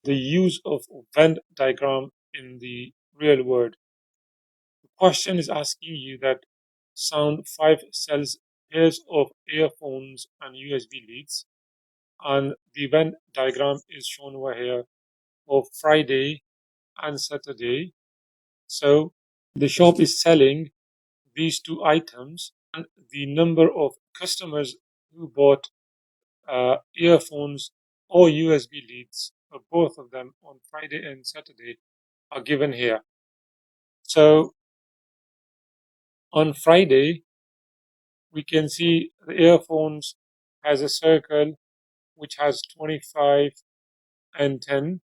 the use of Venn diagram in the real world. The question is asking you that Sound 5 sells pairs of earphones and USB leads, and the Venn diagram is shown over here for Friday and Saturday. So the shop is selling these two items, and the number of customers who bought earphones or USB leads, or both of them, on Friday and Saturday are given here. So on Friday, we can see the earphones has a circle which has 25 and 10,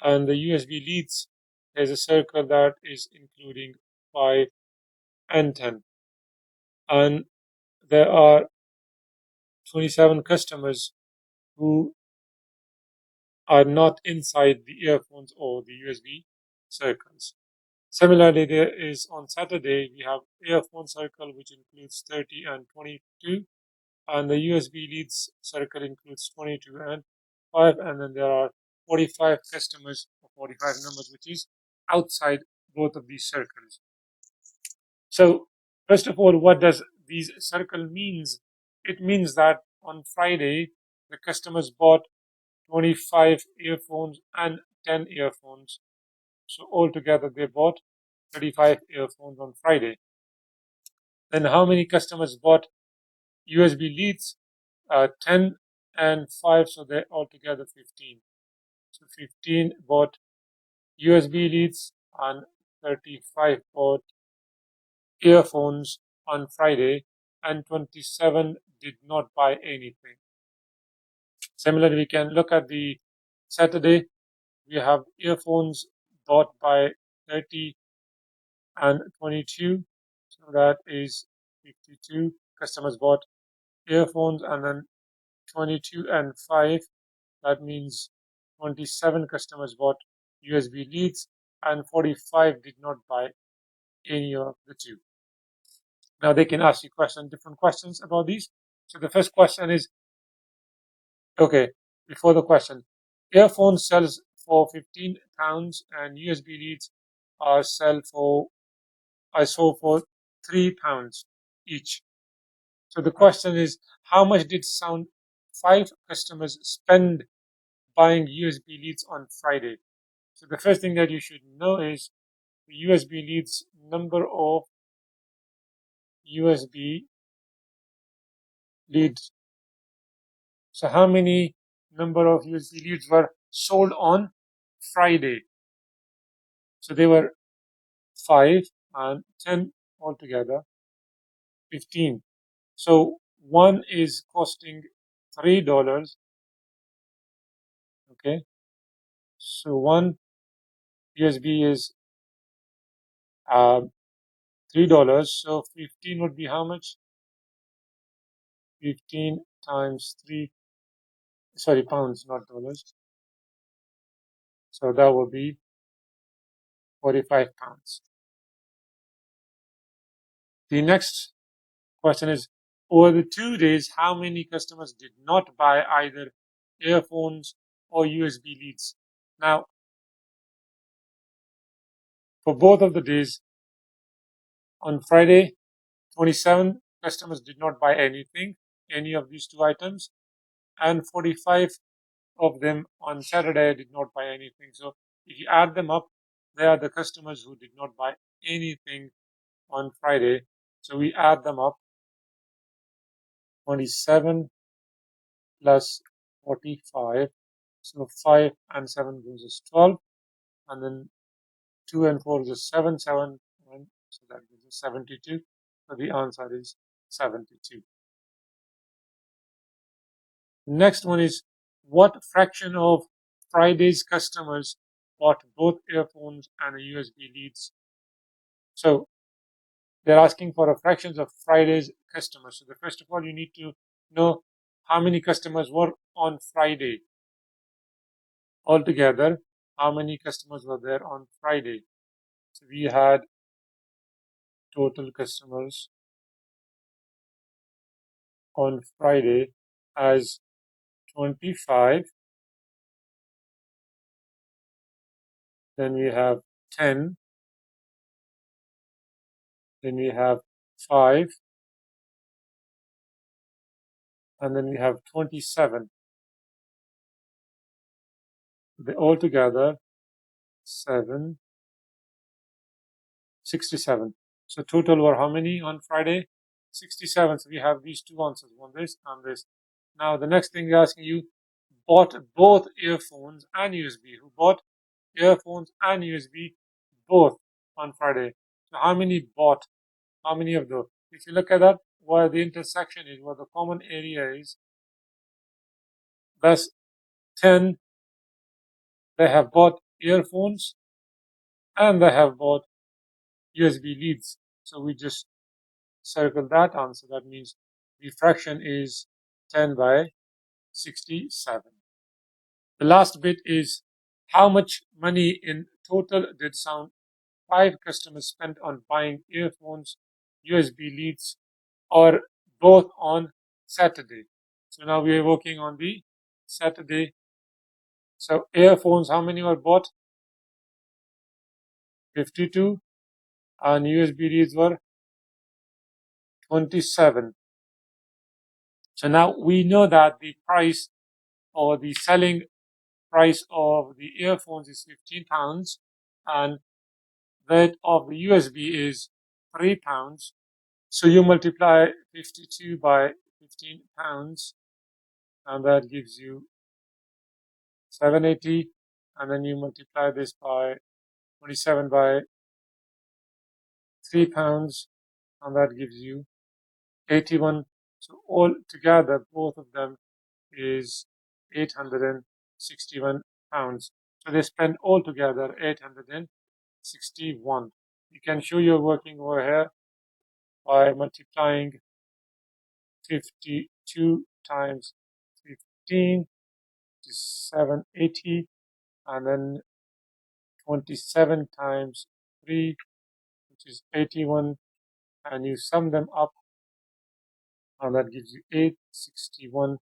and the USB leads has a circle that is including 5 and 10. And there are 27 customers who are not inside the earphones or the USB circles. Similarly, there is on Saturday, we have earphone circle, which includes 30 and 22, and the USB leads circle includes 22 and 5, and then there are 45 customers or 45 numbers, which is outside both of these circles. So, first of all, what does these circle means? It means that on Friday, the customers bought 25 earphones and 10 earphones. So altogether, they bought 35 earphones on Friday. Then how many customers bought USB leads? 10 and 5, so they're altogether 15. So 15 bought USB leads and 35 bought earphones on Friday, and 27 did not buy anything. Similarly, we can look at the Saturday. We have earphones bought by 30 and 22, so that is 52 customers bought earphones, and then 22 and 5, that means 27 customers bought USB leads, and 45 did not buy any of the two. Now they can ask you different questions about these. So the first question is, okay, before the question, earphone sells for £15 and USB leads are sold for £3 each. So the question is, how much did Sound 5 customers spend buying USB leads on Friday? So the first thing that you should know is the USB leads, number of USB leads. So how many number of USB leads were sold on Friday? So they were 5 and 10 altogether, 15. So one is costing $3. Okay. So one USB is $3. So 15 would be how much? 15 times 3, sorry, pounds, not dollars. So that would be 45 pounds. The next question is, over the 2 days, how many customers did not buy either earphones or USB leads? Now, for both of the days, on Friday, 27 customers did not buy anything, any of these two items, and 45 of them on Saturday did not buy anything. So if you add them up, they are the customers who did not buy anything on Friday. So we add them up, 27 plus 45. So 5 and 7 gives us 12. And then 2 and 4 is 7, 7, 1. So that gives us 72. So the answer is 72. Next one is, what fraction of Friday's customers bought both earphones and USB leads? So they're asking for a fractions of Friday's customers. So first of all, you need to know how many customers were on Friday. Altogether, how many customers were there on Friday? So we had total customers on Friday as 25 then we have 10, then we have 5, and then we have 27. They all together 7, 67. So total were how many on Friday? 67. So we have these two answers, one this and this. Now the next thing they're asking you, bought both earphones and USB. Who bought earphones and USB both on Friday? So how many bought? How many of those? If you look at that, where the intersection is, where the common area is, that's 10. They have bought earphones and they have bought USB leads. So we just circle that answer. That means the fraction is 10 by 67. The last bit is how much money in total did Sound 5 customers spend on buying earphones, USB leads, or both on Saturday. So now we are working on the Saturday. So earphones, how many were bought? 52, and USB leads were 27. So now we know that the price or the selling price of the earphones is £15 and that of the USB is £3. So you multiply 52 by £15 and that gives you 780, and then you multiply this by 27 by £3 and that gives you 81. So all together both of them is £861. So they spend altogether 861. You can show you're working over here by multiplying 52 times 15 is 780, and then 27 times 3, which is 81, and you sum them up, and that gives you £861.